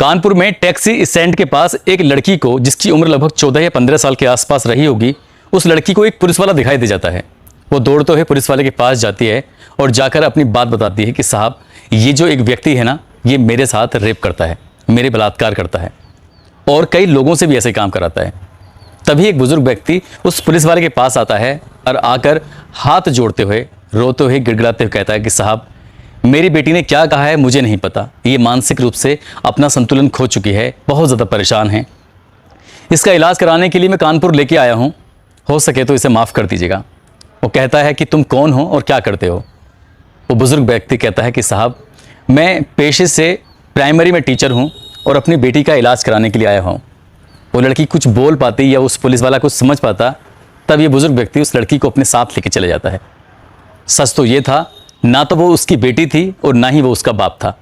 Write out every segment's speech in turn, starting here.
कानपुर में taxi stand के पास एक लड़की को, जिसकी उम्र लगभग 14 या 15 साल के आसपास रही होगी, उस लड़की को एक पुलिस वाला दिखाई दे जाता है। वो दौड़ते हुए पुलिस वाले के पास जाती है और जाकर अपनी बात बताती है कि साहब, ये जो एक व्यक्ति है ना, ये मेरे साथ रेप करता है, मेरे बलात्कार करता है और कई लोगों से भी ऐसे काम कराता है। तभी एक बुजुर्ग व्यक्ति उस पुलिस वाले के पास आता है और आकर हाथ जोड़ते हुए, रोते हुए, गिड़गिड़ाते हुए कहता है कि साहब, मेरी बेटी ने क्या कहा है मुझे नहीं पता, ये मानसिक रूप से अपना संतुलन खो चुकी है, बहुत ज़्यादा परेशान है, इसका इलाज कराने के लिए मैं कानपुर लेके आया हूँ, हो सके तो इसे माफ़ कर दीजिएगा। वो कहता है कि तुम कौन हो और क्या करते हो? वो बुजुर्ग व्यक्ति कहता है कि साहब, मैं पेशे से प्राइमरी में टीचर हूँ और अपनी बेटी का इलाज कराने के लिए आया हूँ। वो लड़की कुछ बोल पाती या उस पुलिस वाला कुछ समझ पाता, तब ये बुजुर्ग व्यक्ति उस लड़की को अपने साथ लेके चले जाता है। सच तो ये था, ना तो वो उसकी बेटी थी और ना ही वो उसका बाप था।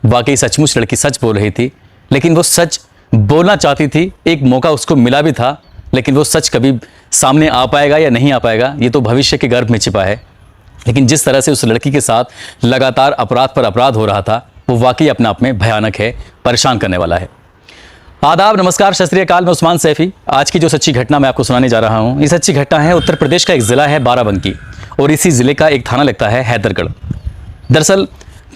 वाकई सचमुच लड़की सच बोल रही थी, लेकिन वो सच बोलना चाहती थी, एक मौका उसको मिला भी था, लेकिन वो सच कभी सामने आ पाएगा या नहीं आ पाएगा, ये तो भविष्य के गर्भ में छिपा है। लेकिन जिस तरह से उस लड़की के साथ लगातार अपराध पर अपराध हो रहा था, वो वाकई अपने आप में भयानक है, परेशान करने वाला है। आदाब, नमस्कार, सत श्री अकाल। मैं उस्मान सैफी। आज की जो सच्ची घटना मैं आपको सुनाने जा रहा हूँ, ये सच्ची घटना है उत्तर प्रदेश का एक ज़िला है बाराबंकी, और इसी ज़िले का एक थाना लगता है हैदरगढ़। दरअसल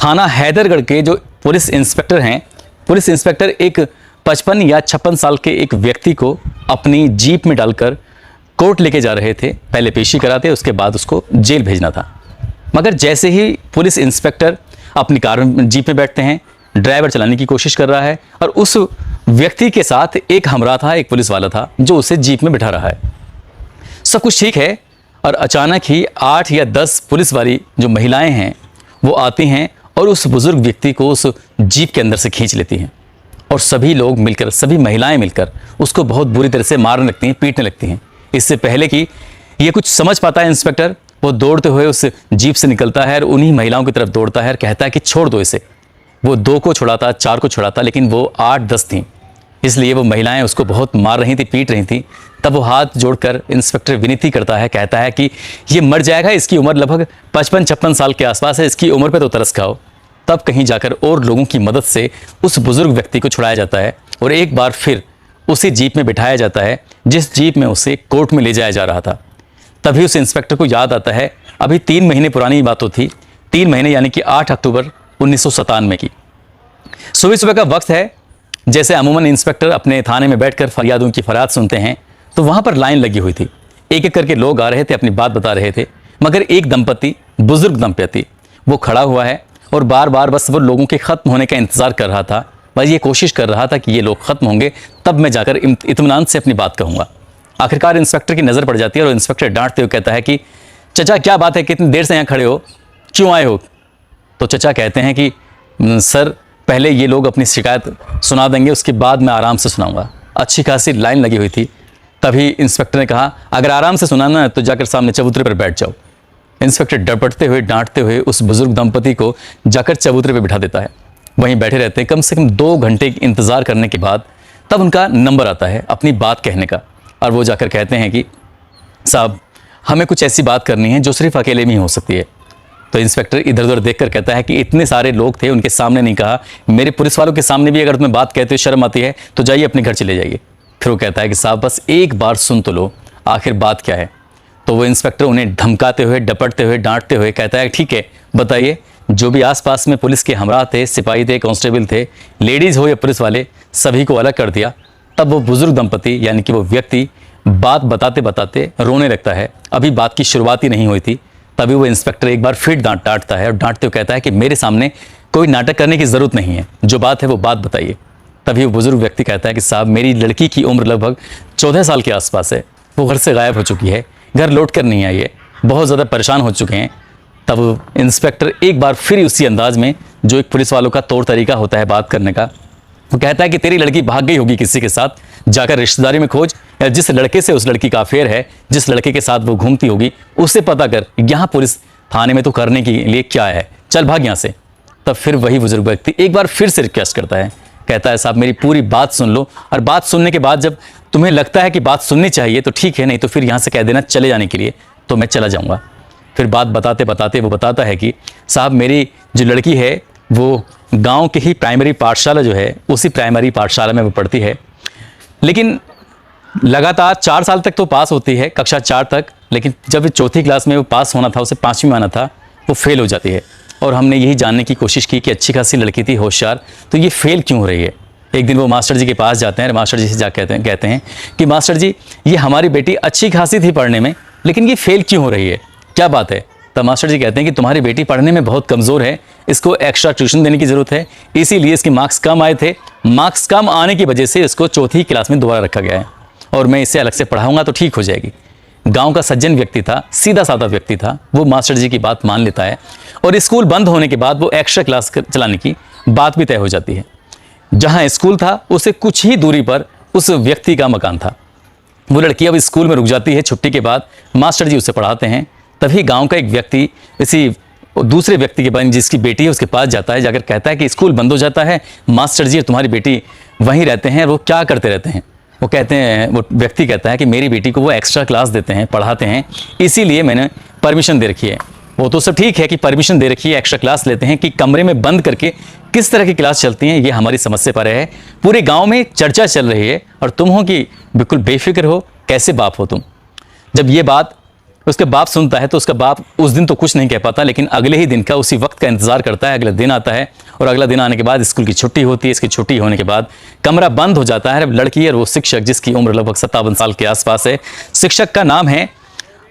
थाना हैदरगढ़ के जो पुलिस इंस्पेक्टर हैं, पुलिस इंस्पेक्टर एक 55 या 56 साल के एक व्यक्ति को अपनी जीप में डालकर कोर्ट लेके जा रहे थे। पहले पेशी कराते, उसके बाद उसको जेल भेजना था। मगर जैसे ही पुलिस इंस्पेक्टर अपनी कार में, जीप में बैठते हैं, ड्राइवर चलाने की कोशिश कर रहा है और उस व्यक्ति के साथ एक हमरा था, एक पुलिस वाला था जो उसे जीप में बिठा रहा है। सब कुछ ठीक है और अचानक ही 8 या 10 पुलिस वाली जो महिलाएं हैं वो आती हैं और उस बुजुर्ग व्यक्ति को उस जीप के अंदर से खींच लेती हैं, और सभी लोग मिलकर, सभी महिलाएं मिलकर उसको बहुत बुरी तरह से मारने लगती हैं, पीटने लगती हैं। इससे पहले कि ये कुछ समझ पाता है इंस्पेक्टर, वो दौड़ते हुए उस जीप से निकलता है और उन्हीं महिलाओं की तरफ दौड़ता है और कहता है कि छोड़ दो इसे। वो 2 को छुड़ाता, 4 को छुड़ाता, लेकिन वो 8-10 थीं, इसलिए वो महिलाएं उसको बहुत मार रही थी, पीट रही थी। तब वो हाथ जोड़कर इंस्पेक्टर विनती करता है, कहता है कि ये मर जाएगा, इसकी उम्र लगभग 55-56 साल के आसपास है, इसकी उम्र पे तो तरस खाओ। तब कहीं जाकर और लोगों की मदद से उस बुजुर्ग व्यक्ति को छुड़ाया जाता है और एक बार फिर उसी जीप में बिठाया जाता है जिस जीप में उसे कोर्ट में ले जाया जा रहा था। तभी उस इंस्पेक्टर को याद आता है, अभी 3 महीने पुरानी बात तो थी, 3 महीने यानी कि 8 अक्टूबर 1997 की सुबह सुबह का वक्त है। जैसे अमूमन इंस्पेक्टर अपने थाने में बैठकर फरियादों की फरियाद सुनते हैं, तो वहाँ पर लाइन लगी हुई थी, एक एक करके लोग आ रहे थे, अपनी बात बता रहे थे। मगर एक दंपति, बुजुर्ग दंपति, वो खड़ा हुआ है और बार बार बस वो लोगों के ख़त्म होने का इंतज़ार कर रहा था। बस ये कोशिश कर रहा था कि ये लोग ख़त्म होंगे तब मैं जाकर इत्मीनान से अपनी बात कहूँगा। आखिरकार इंस्पेक्टर की नज़र पड़ जाती है और इंस्पेक्टर डांटते हुए कहता है कि चचा, क्या बात है, कितनी देर से यहाँ खड़े हो, क्यों आए हो? तो चचा कहते हैं कि सर, पहले ये लोग अपनी शिकायत सुना देंगे, उसके बाद मैं आराम से सुनाऊंगा। अच्छी खासी लाइन लगी हुई थी। तभी इंस्पेक्टर ने कहा, अगर आराम से सुनाना है तो जाकर सामने चबूतरे पर बैठ जाओ। इंस्पेक्टर डपटते हुए, डांटते हुए उस बुजुर्ग दंपति को जाकर चबूतरे पर बिठा देता है। वहीं बैठे रहते हैं। कम से कम 2 घंटे इंतज़ार करने के बाद तब उनका नंबर आता है अपनी बात कहने का, और वो जाकर कहते हैं कि साहब, हमें कुछ ऐसी बात करनी है जो सिर्फ अकेले में ही हो सकती है। तो इंस्पेक्टर इधर उधर देखकर कहता है कि इतने सारे लोग थे, उनके सामने नहीं कहा, मेरे पुलिस वालों के सामने भी अगर तुम्हें बात कहते हो शर्म आती है तो जाइए अपने घर चले जाइए। फिर वो कहता है कि साहब, बस एक बार सुन तो लो, आखिर बात क्या है। तो वो इंस्पेक्टर उन्हें धमकाते हुए, डपटते हुए, डांटते हुए कहता है, ठीक है बताइए। जो भी आसपास में पुलिस के हमरा थे, सिपाही थे, कांस्टेबल थे, लेडीज़ हो या पुलिस वाले, सभी को अलग कर दिया। तब वो बुजुर्ग दंपति यानी कि वो व्यक्ति बात बताते बताते रोने लगता है। अभी बात की शुरुआत ही नहीं हुई थी। तभी वो इंस्पेक्टर एक बार फिर डांटता है और डांटते हुए कहता है कि मेरे सामने कोई नाटक करने की ज़रूरत नहीं है, जो बात है वो बात बताइए। तभी वो बुजुर्ग व्यक्ति कहता है कि साहब, मेरी लड़की की उम्र लगभग 14 साल के आसपास है, वो घर से गायब हो चुकी है, घर लौट कर नहीं आई है, बहुत ज़्यादा परेशान हो चुके हैं। तब इंस्पेक्टर एक बार फिर उसी अंदाज में, जो एक पुलिस वालों का तौर तरीका होता है बात करने का, वो कहता है कि तेरी लड़की भाग गई होगी किसी के साथ, जाकर रिश्तेदारी में खोज, या जिस लड़के से उस लड़की का अफेयर है, जिस लड़के के साथ वो घूमती होगी, उससे पता कर, यहाँ पुलिस थाने में तो करने के लिए क्या है, चल भाग यहाँ से। तब फिर वही बुजुर्ग व्यक्ति एक बार फिर से रिक्वेस्ट करता है, कहता है साहब, मेरी पूरी बात सुन लो, और बात सुनने के बाद जब तुम्हें लगता है कि बात सुननी चाहिए तो ठीक है, नहीं तो फिर यहाँ से कह देना चले जाने के लिए, तो मैं चला जाऊँगा। फिर बात बताते बताते वो बताता है कि साहब, मेरी जो लड़की है वो गांव के ही प्राइमरी पाठशाला जो है, उसी प्राइमरी पाठशाला में वो पढ़ती है। लेकिन लगातार 4 साल तक तो पास होती है, कक्षा 4 तक, लेकिन जब चौथी क्लास में वो पास होना था, उसे 5वीं में आना था, वो फेल हो जाती है। और हमने यही जानने की कोशिश की कि अच्छी खासी लड़की थी, होशियार, तो ये फेल क्यों हो रही है। एक दिन वो मास्टर जी के पास जाते हैं, मास्टर जी से जा कहते हैं कि मास्टर जी, ये हमारी बेटी अच्छी खासी थी पढ़ने में, लेकिन ये फेल क्यों हो रही है, क्या बात है। तब मास्टर जी कहते हैं कि तुम्हारी बेटी पढ़ने में बहुत कमज़ोर है, इसको एक्स्ट्रा ट्यूशन देने की ज़रूरत है, इसीलिए इसके मार्क्स कम आए थे, मार्क्स कम आने की वजह से इसको चौथी क्लास में दोबारा रखा गया है, और मैं इसे अलग से पढ़ाऊंगा तो ठीक हो जाएगी। गांव का सज्जन व्यक्ति था, सीधा साधा व्यक्ति था, वो मास्टर जी की बात मान लेता है, और स्कूल बंद होने के बाद वो एक्स्ट्रा क्लास चलाने की बात भी तय हो जाती है। जहां स्कूल था उससे कुछ ही दूरी पर उस व्यक्ति का मकान था। वो लड़की अब स्कूल में रुक जाती है, छुट्टी के बाद मास्टर जी उसे पढ़ाते हैं। तभी गांव का एक व्यक्ति इसी दूसरे व्यक्ति के पास, जिसकी बेटी है, उसके पास जाता है, जाकर कहता है कि स्कूल बंद हो जाता है, मास्टर जी और तुम्हारी बेटी वहीं रहते हैं, वो क्या करते रहते हैं। वो कहते हैं, वो व्यक्ति कहता है कि मेरी बेटी को वो एक्स्ट्रा क्लास देते हैं, पढ़ाते हैं, इसीलिए मैंने परमिशन दे रखी है। वो तो सब ठीक है कि परमिशन दे रखी है, एक्स्ट्रा क्लास लेते हैं, कि कमरे में बंद करके किस तरह की क्लास चलती हैं, ये हमारी समझ से परे है। पूरे गांव में चर्चा चल रही है और तुम हो कि बिल्कुल बेफिक्र हो, कैसे बाप हो तुम। जब ये बात उसके बाप सुनता है तो उसका बाप उस दिन तो कुछ नहीं कह पाता, लेकिन अगले ही दिन का, उसी वक्त का इंतजार करता है। अगला दिन आता है और अगला दिन आने के बाद स्कूल की छुट्टी होती है। इसकी छुट्टी होने के बाद कमरा बंद हो जाता है। लड़की और वो शिक्षक, जिसकी उम्र लगभग 57 साल के आसपास है, शिक्षक का नाम है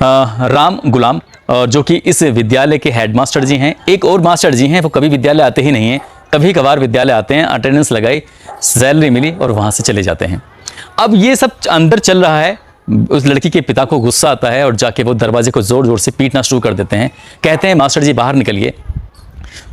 राम गुलाम, जो कि इस विद्यालय के हेडमास्टर जी हैं। एक और मास्टर जी हैं, वो कभी विद्यालय आते ही नहीं हैं, कभी कभार विद्यालय आते हैं, अटेंडेंस लगाई, सैलरी मिली और वहाँ से चले जाते हैं। अब ये सब अंदर चल रहा है। उस लड़की के पिता को गुस्सा आता है और जाके वो दरवाजे को ज़ोर ज़ोर से पीटना शुरू कर देते हैं। कहते हैं मास्टर जी बाहर निकलिए।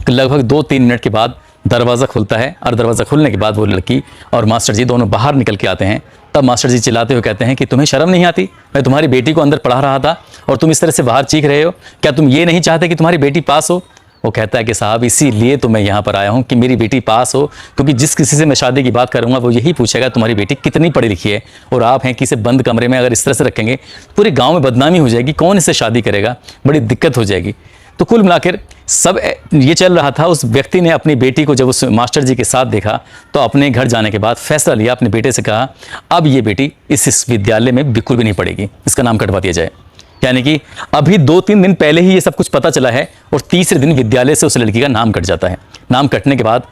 लगभग 2-3 मिनट के बाद दरवाज़ा खुलता है और दरवाज़ा खुलने के बाद वो लड़की और मास्टर जी दोनों बाहर निकल के आते हैं। तब मास्टर जी चिल्लाते हुए कहते हैं कि तुम्हें शर्म नहीं आती, मैं तुम्हारी बेटी को अंदर पढ़ा रहा था और तुम इस तरह से बाहर चीख रहे हो, क्या तुम ये नहीं चाहते कि तुम्हारी बेटी पास हो। वो कहता है कि साहब इसीलिए तो मैं यहाँ पर आया हूँ कि मेरी बेटी पास हो, क्योंकि जिस किसी से मैं शादी की बात करूँगा वो यही पूछेगा तुम्हारी बेटी कितनी पढ़ी लिखी है, और आप हैं कि इसे बंद कमरे में अगर इस तरह से रखेंगे पूरे गाँव में बदनामी हो जाएगी, कौन इससे शादी करेगा, बड़ी दिक्कत हो जाएगी। तो कुल मिलाकर सब ये चल रहा था। उस व्यक्ति ने अपनी बेटी को जब उस मास्टर जी के साथ देखा तो अपने घर जाने के बाद फैसला लिया, अपने बेटे से कहा अब ये बेटी इस विद्यालय में बिल्कुल भी नहीं पढ़ेगी, इसका नाम कटवा दिया जाए। यानी कि अभी 2-3 दिन पहले ही ये सब कुछ पता चला है और तीसरे दिन विद्यालय से उस लड़की का नाम कट जाता है। नाम कटने के बाद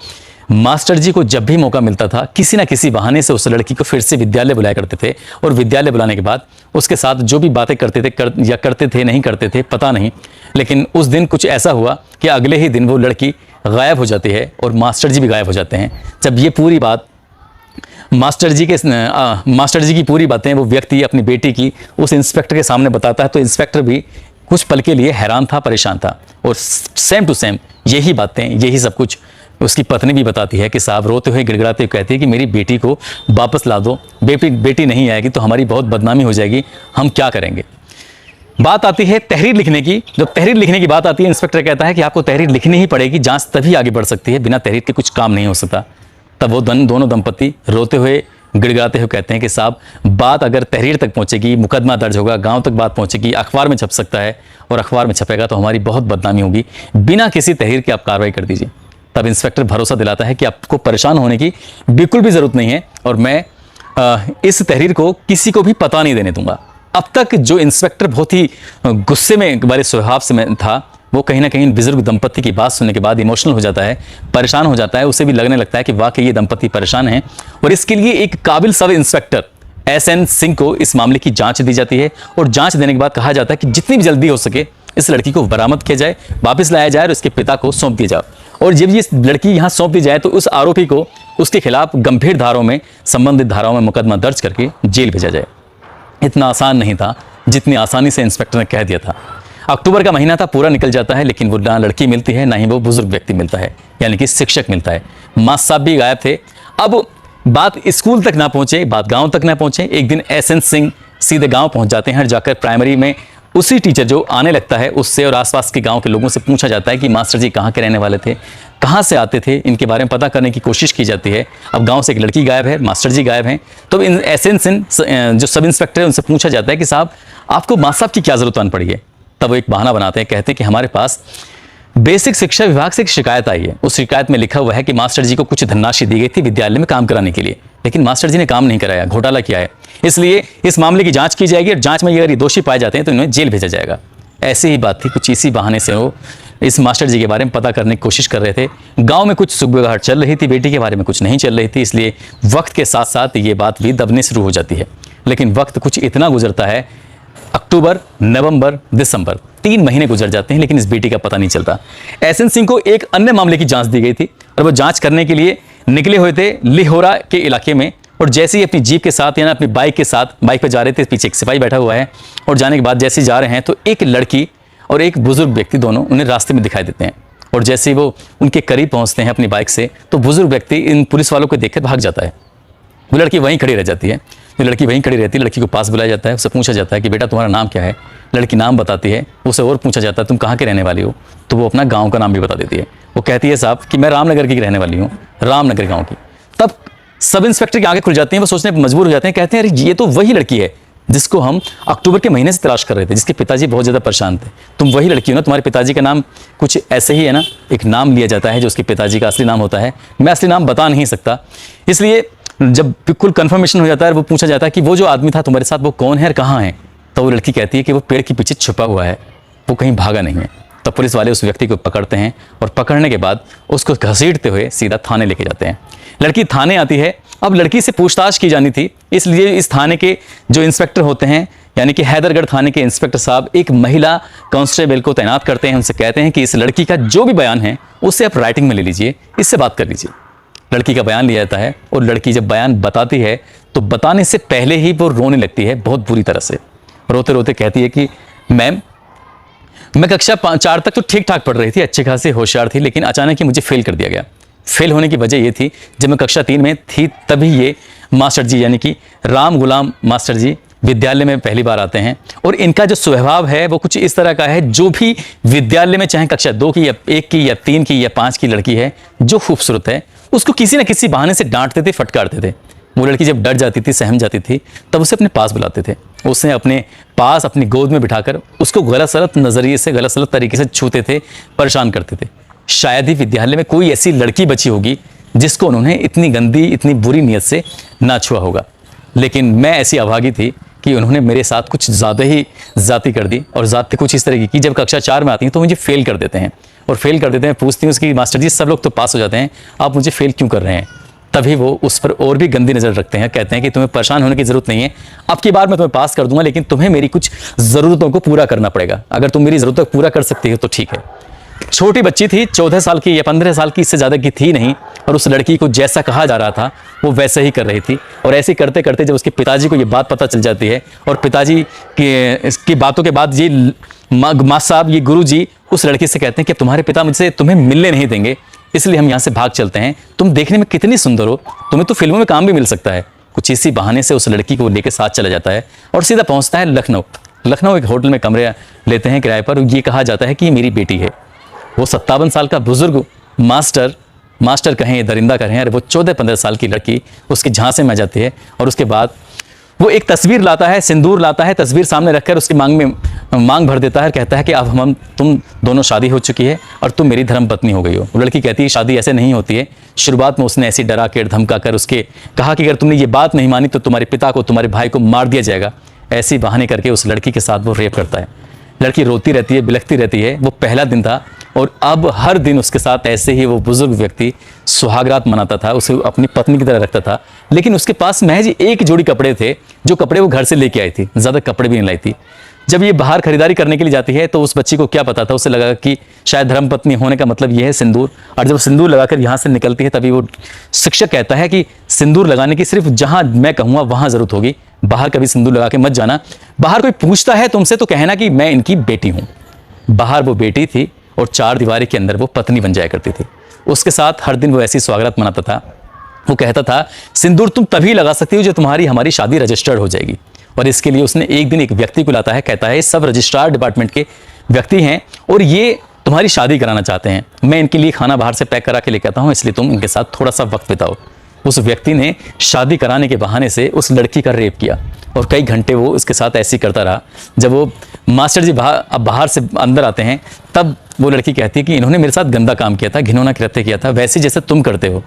मास्टर जी को जब भी मौका मिलता था किसी ना किसी बहाने से उस लड़की को फिर से विद्यालय बुलाया करते थे, और विद्यालय बुलाने के बाद उसके साथ जो भी बातें करते थे या करते थे नहीं करते थे पता नहीं, लेकिन उस दिन कुछ ऐसा हुआ कि अगले ही दिन वो लड़की गायब हो जाती है और मास्टर जी भी गायब हो जाते हैं। जब ये पूरी बात मास्टर जी की पूरी बातें वो व्यक्ति अपनी बेटी की उस इंस्पेक्टर के सामने बताता है तो इंस्पेक्टर भी कुछ पल के लिए हैरान था, परेशान था। और सेम टू सेम यही बातें, यही सब कुछ उसकी पत्नी भी बताती है कि साहब रोते हुए गिड़गिड़ाते हुए कहती है कि मेरी बेटी को वापस ला दो, बेटी नहीं आएगी तो हमारी बहुत बदनामी हो जाएगी, हम क्या करेंगे। बात आती है तहरीर लिखने की। जब तहरीर लिखने की बात आती है, इंस्पेक्टर कहता है कि आपको तहरीर लिखनी ही पड़ेगी, जांच तभी आगे बढ़ सकती है, बिना तहरीर के कुछ काम नहीं हो सकता। तब वो दोनों दंपति रोते हुए गिड़गिड़ाते हुए कहते हैं कि साहब बात अगर तहरीर तक पहुंचेगी, मुकदमा दर्ज होगा, गांव तक बात पहुंचेगी, अखबार में छप सकता है, और अखबार में छपेगा तो हमारी बहुत बदनामी होगी, बिना किसी तहरीर के आप कार्रवाई कर दीजिए। तब इंस्पेक्टर भरोसा दिलाता है कि आपको परेशान होने की बिल्कुल भी ज़रूरत नहीं है और मैं इस तहरीर को किसी को भी पता नहीं देने दूंगा। अब तक जो इंस्पेक्टर बहुत ही गुस्से में वाले स्वभाव से में था, वो कहीं ना कहीं बुजुर्ग दंपति की बात सुनने के बाद इमोशनल हो जाता है, परेशान हो जाता है। उसे भी लगने लगता है कि वाकई ये दंपति परेशान हैं, और इसके लिए एक काबिल सब इंस्पेक्टर SN सिंह को इस मामले की जांच दी जाती है। और जांच देने के बाद कहा जाता है कि जितनी भी जल्दी हो सके इस लड़की को बरामद किया जाए, वापस लाया जाए और उसके पिता को सौंप दिया जाए। और जब ये लड़की यहाँ सौंप दी जाए तो उस आरोपी को उसके खिलाफ गंभीर धाराओं में, संबंधित धाराओं में मुकदमा दर्ज करके जेल भेजा जाए। इतना आसान नहीं था जितनी आसानी से इंस्पेक्टर ने कह दिया था। अक्टूबर का महीना था, पूरा निकल जाता है, लेकिन वो ना लड़की मिलती है, ना ही वो बुजुर्ग व्यक्ति मिलता है, यानी कि शिक्षक मिलता है। मास्टर साहब भी गायब थे। अब बात स्कूल तक ना पहुंचे, बात गांव तक ना पहुंचे। एक दिन SN सिंह सीधे गांव पहुंच जाते हैं। जाकर प्राइमरी में उसी टीचर जो आने लगता है उससे और आसपास के गांव के लोगों से पूछा जाता है कि मास्टर जी कहाँ के रहने वाले थे, कहाँ से आते थे, इनके बारे में पता करने की कोशिश की जाती है। अब गांव से एक लड़की गायब है, मास्टर जी गायब हैं। तो SN सिंह जो सब इंस्पेक्टर है उनसे पूछा जाता है कि साहब आपको मास्टर साहब की क्या ज़रूरत आन पड़ी है। तब वो एक बहाना बनाते हैं, कहते हैं कि हमारे पास बेसिक शिक्षा विभाग से एक शिकायत आई है। उस शिकायत में लिखा हुआ है कि मास्टर जी को कुछ धनराशि दी गई थी विद्यालय में काम कराने के लिए, लेकिन मास्टर जी ने काम नहीं कराया, घोटाला किया है। इसलिए इस मामले की जांच की जाएगी और जांच में अगर ये दोषी पाए जाते हैं तो इन्हें जेल भेजा जाएगा। ऐसी ही बात थी, कुछ इसी बहाने से वो इस मास्टर जी के बारे में पता करने की कोशिश कर रहे थे। गांव में कुछ सुगबुगाहट चल रही थी, बेटी के बारे में कुछ नहीं चल रही थी, इसलिए वक्त के साथ साथ ये बात भी दबने शुरू हो जाती है। लेकिन वक्त कुछ इतना गुजरता है, अक्टूबर, नवंबर, दिसंबर 3 महीने गुजर जाते हैं, लेकिन इस बेटी का पता नहीं चलता। एहसन सिंह को एक अन्य मामले की जांच दी गई थी और वो जांच करने के लिए निकले हुए थे लिहोरा के इलाके में। और जैसे ही अपनी जीप के साथ या अपनी बाइक के साथ बाइक पर जा रहे थे, पीछे एक सिपाही बैठा हुआ है, और जाने के बाद जैसे ही जा रहे हैं तो एक लड़की और एक बुजुर्ग व्यक्ति दोनों उन्हें रास्ते में दिखाई देते हैं। और जैसे ही वो उनके करीब पहुंचते हैं अपनी बाइक से, तो बुजुर्ग व्यक्ति इन पुलिस वालों को देखकर भाग जाता है। वो लड़की वहीं खड़ी रह जाती है। जो लड़की वहीं खड़ी रहती है, लड़की को पास बुलाया जाता है, उससे पूछा जाता है कि बेटा तुम्हारा नाम क्या है। लड़की नाम बताती है। उसे और पूछा जाता है तुम कहाँ के रहने वाली हो, तो वो अपना गांव का नाम भी बता देती है। वो कहती है साहब कि मैं रामनगर की रहने वाली हूँ, रामनगर गाँव की। तब सब इंस्पेक्टर की आंखें खुल जाती हैं, वो सोचने पर मजबूर हो जाते हैं, कहते हैं अरे ये तो वही लड़की है जिसको हम अक्टूबर के महीने से तलाश कर रहे थे, जिसके पिताजी बहुत ज़्यादा परेशान थे। तुम वही लड़की हो ना, तुम्हारे पिताजी का नाम कुछ ऐसे ही है ना। एक नाम लिया जाता है जो उसके पिताजी का असली नाम होता है। मैं असली नाम बता नहीं सकता, इसलिए जब बिल्कुल कंफर्मेशन हो जाता है, वो पूछा जाता है कि वो जो आदमी था तुम्हारे साथ वो कौन है और कहाँ है। तो वो लड़की कहती है कि वो पेड़ के पीछे छुपा हुआ है, वो कहीं भागा नहीं है। तब पुलिस वाले उस व्यक्ति को पकड़ते हैं और पकड़ने के बाद उसको घसीटते हुए सीधा थाने लेके जाते हैं। लड़की थाने आती है। अब लड़की से पूछताछ की जानी थी, इसलिए इस थाने के जो इंस्पेक्टर होते हैं, यानी कि हैदरगढ़ थाने के इंस्पेक्टर साहब एक महिला कांस्टेबल को तैनात करते हैं। उनसे कहते हैं कि इस लड़की का जो भी बयान है उसे आप राइटिंग में ले लीजिए, इससे बात कर लीजिए। लड़की का बयान लिया जाता है और लड़की जब बयान बताती है तो बताने से पहले ही वो रोने लगती है बहुत बुरी तरह से। रोते रोते कहती है कि मैम, मैं कक्षा 4 तक तो ठीक ठाक पढ़ रही थी, अच्छी खासी होशियार थी, लेकिन अचानक ही मुझे फेल कर दिया गया। फेल होने की वजह ये थी, जब मैं कक्षा 3 में थी तभी ये मास्टर जी यानी कि राम गुलाम मास्टर जी विद्यालय में पहली बार आते हैं। और इनका जो स्वभाव है वो कुछ इस तरह का है, जो भी विद्यालय में चाहे कक्षा 2 की या 1 की या 3 की या 5 की लड़की है जो खूबसूरत है, उसको किसी न किसी बहाने से डांटते थे, फटकारते थे। वो लड़की जब डर जाती थी, सहम जाती थी, तब उसे अपने पास बुलाते थे। उसे अपने पास अपनी गोद में बिठाकर उसको गलत सलत नज़रिए से, गलत सलत तरीके से छूते थे, परेशान करते थे। शायद ही विद्यालय में कोई ऐसी लड़की बची होगी जिसको उन्होंने इतनी गंदी, इतनी बुरी नीयत से ना छुआ होगा। लेकिन मैं ऐसी अभागी थी कि उन्होंने मेरे साथ कुछ ज़्यादा ही ज़्यादती कर दी। और ज़्यादती कुछ इस तरह की, जब कक्षा 4 में आती हैं तो मुझे फेल कर देते हैं। और फेल कर देते हैं, पूछती हूँ उसकी मास्टर जी सब लोग तो पास हो जाते हैं, आप मुझे फेल क्यों कर रहे हैं। तभी वो उस पर और भी गंदी नज़र रखते हैं, कहते हैं कि तुम्हें परेशान होने की ज़रूरत नहीं है, अब की बार मैं तुम्हें पास कर दूंगा, लेकिन तुम्हें मेरी कुछ ज़रूरतों को पूरा करना पड़ेगा। अगर तुम मेरी ज़रूरतों को पूरा कर सकती हो तो ठीक है। छोटी बच्ची थी, 14 साल की या 15 साल की, इससे ज़्यादा की थी नहीं। और उस लड़की को जैसा कहा जा रहा था वो वैसा ही कर रही थी। और ऐसे करते करते जब उसके पिताजी को ये बात पता चल जाती है, और पिताजी की बातों के बाद ये माँ साहब, ये गुरु जी उस लड़की से कहते हैं कि तुम्हारे पिता मुझसे तुम्हें मिलने नहीं देंगे, इसलिए हम यहाँ से भाग चलते हैं। तुम देखने में कितनी सुंदर हो, तुम्हें तो फिल्मों में काम भी मिल सकता है। कुछ इसी बहाने से उस लड़की को लेकर साथ चला जाता है और सीधा पहुँचता है लखनऊ। लखनऊ एक होटल में कमरे लेते हैं किराए पर। ये कहा जाता है कि ये मेरी बेटी है। वो 57 साल का बुजुर्ग मास्टर कहें या दरिंदा कहें, अरे वो 14-15 साल की लड़की उसके झांसे में आ जाती है। और उसके बाद वो एक तस्वीर लाता है, सिंदूर लाता है, तस्वीर सामने रखकर उसकी मांग भर देता है। कहता है कि अब तुम दोनों शादी हो चुकी है और तुम मेरी धर्मपत्नी हो गई हो। वो लड़की कहती है शादी ऐसे नहीं होती है। शुरुआत में उसने ऐसी डरा के धमका कर उसके कहा कि अगर तुमने ये बात नहीं मानी तो तुम्हारे पिता को, तुम्हारे भाई को मार दिया जाएगा। ऐसी बहाने करके उस लड़की के साथ वो रेप करता है। लड़की रोती रहती है, बिलखती रहती है। वो पहला दिन था और अब हर दिन उसके साथ ऐसे ही वो बुजुर्ग व्यक्ति सुहागरात मनाता था, उसे अपनी पत्नी की तरह रखता था। लेकिन उसके पास महज एक जोड़ी कपड़े थे, जो कपड़े वो घर से लेके आई थी, ज़्यादा कपड़े भी नहीं लाई थी। जब ये बाहर खरीदारी करने के लिए जाती है तो उस बच्ची को क्या पता था, उसे लगा कि शायद धर्मपत्नी होने का मतलब ये है सिंदूर। और जब सिंदूर लगाकर यहाँ से निकलती है तभी वो शिक्षक कहता है कि सिंदूर लगाने की सिर्फ जहाँ मैं कहूँगा वहाँ ज़रूरत होगी, बाहर कभी सिंदूर लगा के मत जाना। बाहर कोई पूछता है तुमसे तो कहना कि मैं इनकी बेटी हूँ। बाहर वो बेटी थी और 4 दीवारी के अंदर वो पत्नी बन जाया करती थी। उसके साथ हर दिन वो ऐसी स्वागत मनाता था। वो कहता था सिंदूर तुम तभी लगा सकती हो जो तुम्हारी हमारी शादी रजिस्टर्ड हो जाएगी। और इसके लिए उसने एक दिन एक व्यक्ति को लाता है, कहता है सब रजिस्ट्रार डिपार्टमेंट के व्यक्ति हैं और ये तुम्हारी शादी कराना चाहते हैं। मैं इनके लिए खाना बाहर से पैक करा के लेकर आता हूँ, इसलिए तुम इनके साथ थोड़ा सा वक्त बिताओ। उस व्यक्ति ने शादी कराने के बहाने से उस लड़की का रेप किया और कई घंटे वो उसके साथ ऐसे ही करता रहा। जब वो मास्टर जी बाहर से अंदर आते हैं तब वो लड़की कहती है कि इन्होंने मेरे साथ गंदा काम किया था, घिनौना कृत्य किया था, वैसे जैसे तुम करते हो।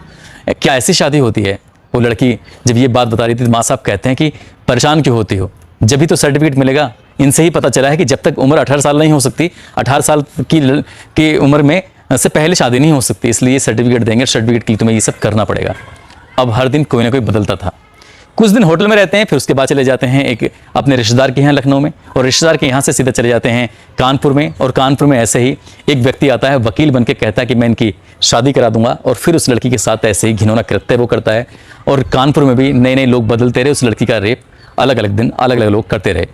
क्या ऐसी शादी होती है? वो लड़की जब ये बात बता रही थी तो माँ साहब कहते हैं कि परेशान क्यों होती हो, जब भी तो सर्टिफिकेट मिलेगा। इनसे ही पता चला है कि जब तक उम्र 18 साल नहीं हो सकती, 18 साल की उम्र में से पहले शादी नहीं हो सकती, इसलिए सर्टिफिकेट देंगे, सर्टिफिकेट के लिए तुम्हें ये सब करना पड़ेगा। अब हर दिन कोई ना कोई बदलता था। कुछ दिन होटल में रहते हैं, फिर उसके बाद चले जाते हैं एक अपने रिश्तेदार के यहाँ लखनऊ में, और रिश्तेदार के यहाँ से सीधे चले जाते हैं कानपुर में। और कानपुर में ऐसे ही एक व्यक्ति आता है, वकील बन के कहता है कि मैं इनकी शादी करा दूंगा, और फिर उस लड़की के साथ ऐसे ही घिनौना कृत्य वो करता है। और कानपुर में भी नए नए लोग बदलते रहे, उस लड़की का रेप अलग अलग दिन अलग अलग लोग करते रहे।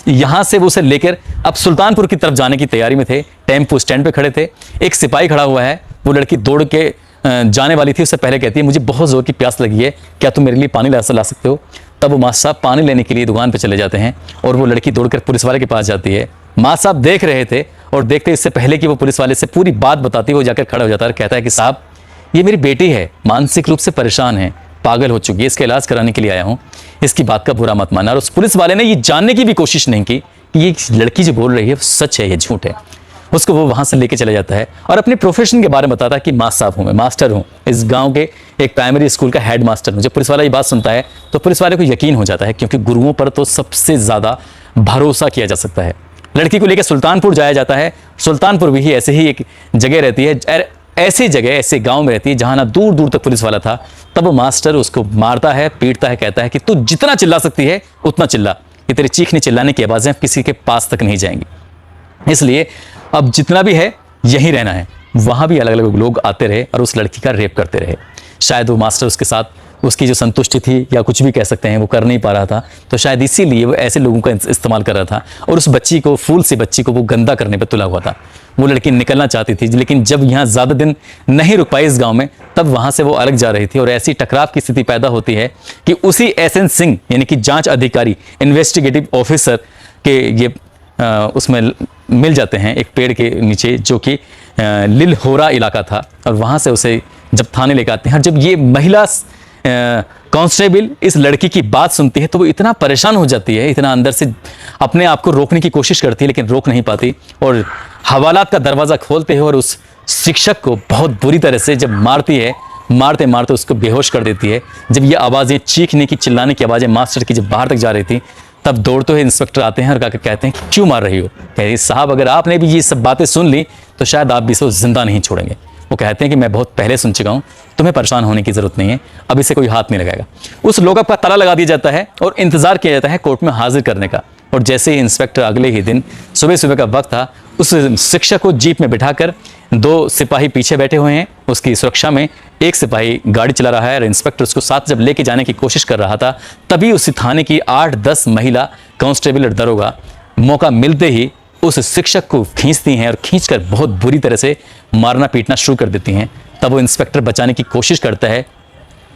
यहाँ से वो उसे लेकर अब सुल्तानपुर की तरफ जाने की तैयारी में थे। टेम्पो स्टैंड पे खड़े थे, एक सिपाही खड़ा हुआ है। वो लड़की दौड़ के जाने वाली थी, उससे पहले कहती है मुझे बहुत ज़ोर की प्यास लगी है, क्या तुम मेरे लिए पानी ला सकते हो? तब वो मास्टर साहब पानी लेने के लिए दुकान पे चले जाते हैं, और वो लड़की दौड़कर पुलिस वाले के पास जाती है। मास्टर साहब देख रहे थे, और देखते इससे पहले कि वो पुलिस वाले से पूरी बात बताती, वो जाकर खड़ा हो जाता है, कहता है कि साहब ये मेरी बेटी है, मानसिक रूप से परेशान है, पागल हो चुकी है, इसका इलाज कराने के लिए आया हूँ, इसकी बात का बुरा मत मानना। और उस पुलिस वाले ने ये जानने की भी कोशिश नहीं की कि ये लड़की जो बोल रही है सच है या झूठ है। उसको वो वहाँ से लेके चला जाता है और अपने प्रोफेशन के बारे में बताता है कि मास्टर साहब हूँ, मैं मास्टर हूँ, इस गांव के एक प्राइमरी स्कूल का हेड मास्टर हूँ। जब पुलिस वाला ये बात सुनता है तो पुलिस वाले को यकीन हो जाता है, क्योंकि गुरुओं पर तो सबसे ज़्यादा भरोसा किया जा सकता है। लड़की को लेकर सुल्तानपुर जाया जाता है। सुल्तानपुर भी ऐसे ही एक जगह रहती है, ऐसी जगह ऐसे गांव में रहती है जहाँ ना दूर दूर तक पुलिस वाला था। तब वो मास्टर उसको मारता है, पीटता है, कहता है कि तू जितना चिल्ला सकती है उतना चिल्ला, ये तेरी चीखने चिल्लाने की आवाज़ें किसी के पास तक नहीं जाएंगी, इसलिए अब जितना भी है यहीं रहना है। वहाँ भी अलग अलग लोग आते रहे और उस लड़की का रेप करते रहे। शायद वो मास्टर उसके साथ उसकी जो संतुष्टि थी या कुछ भी कह सकते हैं वो कर नहीं पा रहा था, तो शायद इसीलिए वो ऐसे लोगों का इस्तेमाल कर रहा था और उस बच्ची को, फूल सी बच्ची को वो गंदा करने पर तुला हुआ था। वो लड़की निकलना चाहती थी, लेकिन जब यहाँ ज़्यादा दिन नहीं रुक पाई इस गांव में, तब वहाँ से वो अलग जा रही थी और ऐसी टकराव की स्थिति पैदा होती है कि उसी एसएन सिंह यानी कि जाँच अधिकारी, इन्वेस्टिगेटिव ऑफिसर के ये उसमें मिल जाते हैं एक पेड़ के नीचे, जो कि लिलहोरा इलाका था। और वहाँ से उसे जब थाने लेकर आते हैं, और जब ये महिला कांस्टेबल इस लड़की की बात सुनती है तो वो इतना परेशान हो जाती है, इतना अंदर से अपने आप को रोकने की कोशिश करती है लेकिन रोक नहीं पाती, और हवालात का दरवाज़ा खोलते हैं और उस शिक्षक को बहुत बुरी तरह से जब मारती है, मारते मारते उसको बेहोश कर देती है। जब ये आवाज़ें, चीखने की, चिल्लाने की आवाज़ें मास्टर की जब बाहर तक जा रही थी, तब दौड़ते हुए इंस्पेक्टर आते हैं और कहते हैं कि क्यों मार रही हो? कहते साहब अगर आपने भी ये सब बातें सुन ली तो शायद आप भी इसको जिंदा नहीं छोड़ेंगे। वो कहते हैं कि मैं बहुत पहले सुन चुका हूँ, तुम्हें परेशान होने की ज़रूरत नहीं है, अब इसे कोई हाथ नहीं लगाएगा। उस लॉकअप का ताला लगा दिया जाता है और इंतज़ार किया जाता है कोर्ट में हाजिर करने का। और जैसे ही इंस्पेक्टर अगले ही दिन सुबह सुबह का वक्त था, उस शिक्षक को जीप में बिठाकर 2 सिपाही पीछे बैठे हुए हैं, उसकी सुरक्षा में एक सिपाही गाड़ी चला रहा है और इंस्पेक्टर उसको साथ जब लेके जाने की कोशिश कर रहा था, तभी उस थाने की 8-10 महिला कांस्टेबल और दरोगा मौका मिलते ही उस शिक्षक को खींचती हैं और खींचकर बहुत बुरी तरह से मारना पीटना शुरू कर देती हैं। तब वो इंस्पेक्टर बचाने की कोशिश करता है,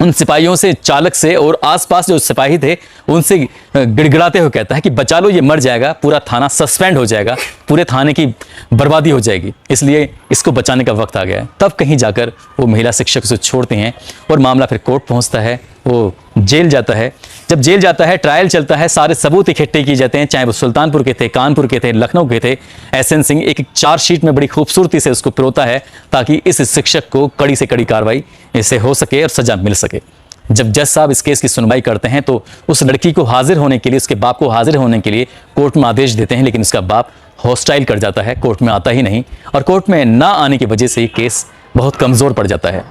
उन सिपाहियों से, चालक से और आसपास जो सिपाही थे उनसे गिड़गिड़ाते हुए कहता है कि बचा लो, ये मर जाएगा, पूरा थाना सस्पेंड हो जाएगा, पूरे थाने की बर्बादी हो जाएगी, इसलिए इसको बचाने का वक्त आ गया है। तब कहीं जाकर वो महिला शिक्षक उसे छोड़ते हैं और मामला फिर कोर्ट पहुंचता है, वो जेल जाता है। जब जेल जाता है, ट्रायल चलता है, सारे सबूत इकट्ठे किए जाते हैं, चाहे वो सुल्तानपुर के थे, कानपुर के थे, लखनऊ के थे। एसएन सिंह एक चार्जशीट में बड़ी खूबसूरती से उसको पिरोता है ताकि इस शिक्षक को कड़ी से कड़ी कार्रवाई इससे हो सके और सजा मिल सके। जब जज साहब इस केस की सुनवाई करते हैं तो उस लड़की को हाजिर होने के लिए, उसके बाप को हाजिर होने के लिए कोर्ट में आदेश देते हैं, लेकिन उसका बाप हॉस्टाइल कर जाता है, कोर्ट में आता ही नहीं, और कोर्ट में ना आने की वजह से ये केस बहुत कमज़ोर पड़ जाता है।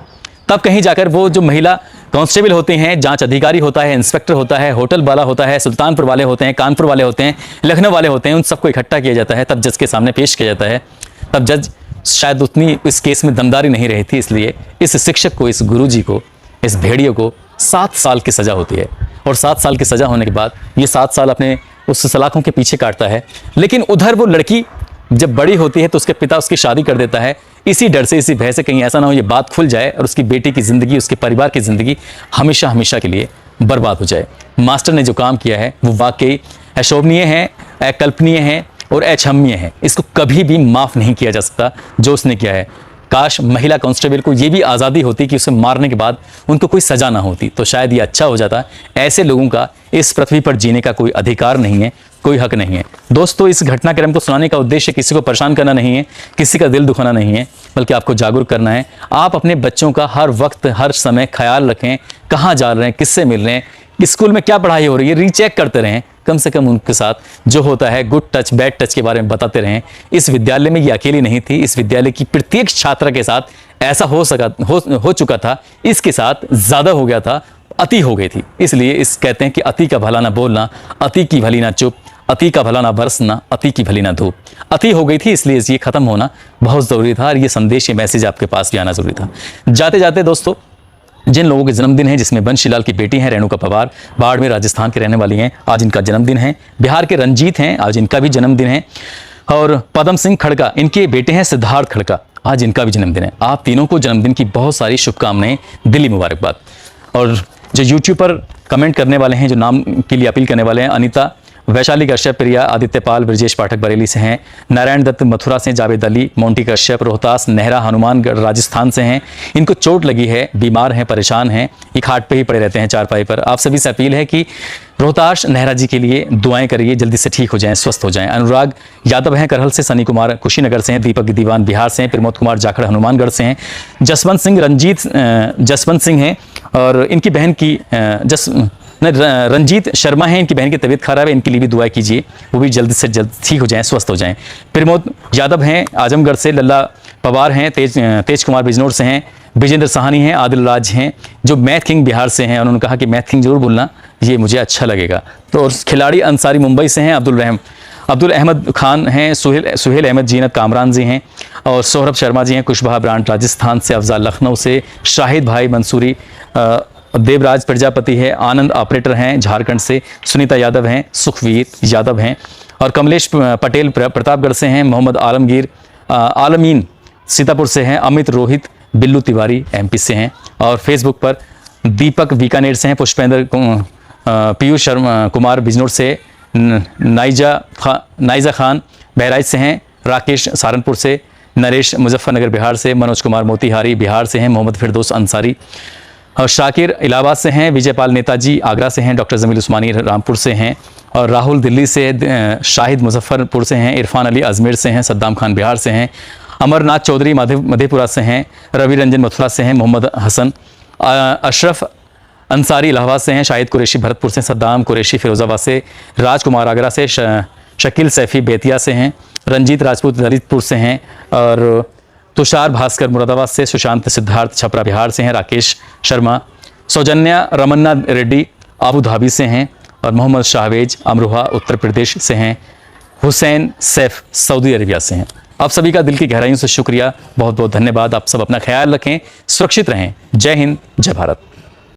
तब कहीं जाकर वो जो महिला कांस्टेबल होते हैं, जांच अधिकारी होता है, इंस्पेक्टर होता है, होटल वाला होता है, सुल्तानपुर वाले होते हैं, कानपुर वाले होते हैं, लखनऊ वाले होते हैं, उन सबको इकट्ठा किया जाता है, तब जज के सामने पेश किया जाता है। तब जज शायद उतनी इस केस में दमदारी नहीं रही थी, इसलिए इस शिक्षक को, इस गुरुजी को, इस भेड़िए को 7 साल की सज़ा होती है। और 7 साल की सज़ा होने के बाद ये 7 साल अपने उस सलाखों के पीछे काटता है। लेकिन उधर वो लड़की जब बड़ी होती है तो उसके पिता उसकी शादी कर देता है, इसी डर से, इसी भय से कहीं ऐसा ना हो ये बात खुल जाए और उसकी बेटी की ज़िंदगी, उसके परिवार की ज़िंदगी हमेशा हमेशा के लिए बर्बाद हो जाए। मास्टर ने जो काम किया है वो वाकई अशोभनीय है, अकल्पनीय है और अक्षम्य है। इसको कभी भी माफ़ नहीं किया जा सकता जो उसने किया है। काश महिला कांस्टेबल को ये भी आज़ादी होती कि उसे मारने के बाद उनको कोई सज़ा ना होती, तो शायद ये अच्छा हो जाता। ऐसे लोगों का इस पृथ्वी पर जीने का कोई अधिकार नहीं है, कोई हक नहीं है। दोस्तों, इस घटनाक्रम को सुनाने का उद्देश्य किसी को परेशान करना नहीं है, किसी का दिल दुखाना नहीं है, बल्कि आपको जागरूक करना है। आप अपने बच्चों का हर वक्त हर समय ख्याल रखें, कहाँ जा रहे हैं, किससे मिल रहे हैं, स्कूल में क्या पढ़ाई हो रही है, रीचेक करते रहें। कम से कम उनके साथ जो होता है गुड टच बैड टच के बारे में बताते रहें। इस विद्यालय में ये अकेली नहीं थी, इस विद्यालय की प्रत्येक छात्रा के साथ ऐसा हो चुका था, इसके साथ ज़्यादा हो गया था, अति हो गई थी। इसलिए इस कहते हैं कि अति का भला ना बोलना, अति की भली ना चुप, अति का भला ना बरसना, अति की भली ना धूप। अति हो गई थी, इसलिए ये खत्म होना बहुत ज़रूरी था और ये संदेश, ये मैसेज आपके पास भी आना ज़रूरी था। जाते जाते दोस्तों, जिन लोगों के जन्मदिन है, जिसमें बंशीलाल की बेटी हैं रेणुका पवार, बाड़मेर राजस्थान के रहने वाली हैं, आज इनका जन्मदिन है। बिहार के रंजीत हैं, आज इनका भी जन्मदिन है। और पदम सिंह खड़का, इनके बेटे हैं सिद्धार्थ खड़का, आज इनका भी जन्मदिन है। आप तीनों को जन्मदिन की बहुत सारी शुभकामनाएं, दिली मुबारकबाद। और जो यूट्यूब पर कमेंट करने वाले हैं, जो नाम के लिए अपील करने वाले हैं, अनीता, वैशाली कश्यप, प्रिया, आदित्य पाल, ब्रजेश पाठक बरेली से हैं, नारायण दत्त मथुरा से, जावेद अली, मोंटी कश्यप, रोहतास, नेहरा, हनुमानगढ़ राजस्थान से हैं। इनको चोट लगी है, बीमार हैं, परेशान हैं, ये खाट पे ही पड़े रहते हैं चारपाई पर। आप सभी से अपील है कि रोहतास नेहरा जी के लिए दुआएं करिए, जल्दी से ठीक हो जाएं, स्वस्थ हो जाएं। अनुराग यादव हैं करहल से, सनी कुमार कुशीनगर से हैं, दीपक दीवान बिहार से हैं, प्रमोद कुमार जाखड़ हनुमानगढ़ से हैं, जसवंत सिंह जसवंत सिंह हैं और इनकी बहन की रंजीत शर्मा है, इनकी बहन की तबीयत खराब है, इनके लिए भी दुआ कीजिए, वो भी जल्द से जल्द ठीक हो जाएं, स्वस्थ हो जाएं। प्रमोद यादव हैं आजमगढ़ से, लल्ला पवार हैं तेज कुमार बिजनौर से हैं, विजेंद्र साहनी हैं, आदिल राज हैं जो मैथ किंग बिहार से हैं, उन्होंने कहा कि मैथ किंग जरूर बोलना, ये मुझे अच्छा लगेगा। तो और खिलाड़ी अंसारी मुंबई से हैं, अब्दुल अहमद खान हैं, सुहेल अहमद जीनत कामरान जी हैं और सौरभ शर्मा जी हैं, कुशवाहा ब्रांड राजस्थान से, अफजाल लखनऊ से, शाहिद भाई मंसूरी, देवराज प्रजापति है, आनंद ऑपरेटर हैं झारखंड से, सुनीता यादव हैं, सुखवीर यादव हैं और कमलेश पटेल प्रतापगढ़ से हैं, मोहम्मद आलमीन सीतापुर से हैं, अमित रोहित बिल्लू तिवारी एमपी से हैं और फेसबुक पर दीपक बीकानेर से हैं, पुष्पेंद्र पीयूष शर्मा कुमार बिजनौर से, नाइजा खान बहराइच से हैं, राकेश सहारनपुर से, नरेश मुजफ्फरनगर बिहार से, मनोज कुमार मोतिहारी बिहार से हैं, मोहम्मद फिरदौस अंसारी और शाकिर इलाहाबाद से हैं, विजयपाल नेताजी आगरा से हैं, डॉक्टर जमील उस्मानी रामपुर से हैं और राहुल दिल्ली से, शाहिद मुजफ्फरपुर से हैं, इरफान अली अजमेर से हैं, सद्दाम खान बिहार से हैं, अमरनाथ चौधरी मधेपुरा से हैं, रवि रंजन मथुरा से हैं, मोहम्मद हसन, अशरफ अंसारी इलाहाबाद से हैं, शाहिद कुरैशी भरतपुर से, सद्दाम कुरैशी फिरोजाबाद से, राजकुमार आगरा से, शकील सैफी बेतिया से हैं, रंजीत राजपूत ललितपुर से हैं और तुषार भास्कर मुरादाबाद से, सुशांत सिद्धार्थ छपरा बिहार से हैं, राकेश शर्मा, सौजन्या रमन्ना रेड्डी आबू धाबी से हैं और मोहम्मद शाहवेज अमरोहा उत्तर प्रदेश से हैं, हुसैन सैफ सऊदी अरेबिया से हैं। आप सभी का दिल की गहराइयों से शुक्रिया, बहुत बहुत धन्यवाद। आप सब अपना ख्याल रखें, सुरक्षित रहें। जय हिंद, जय भारत।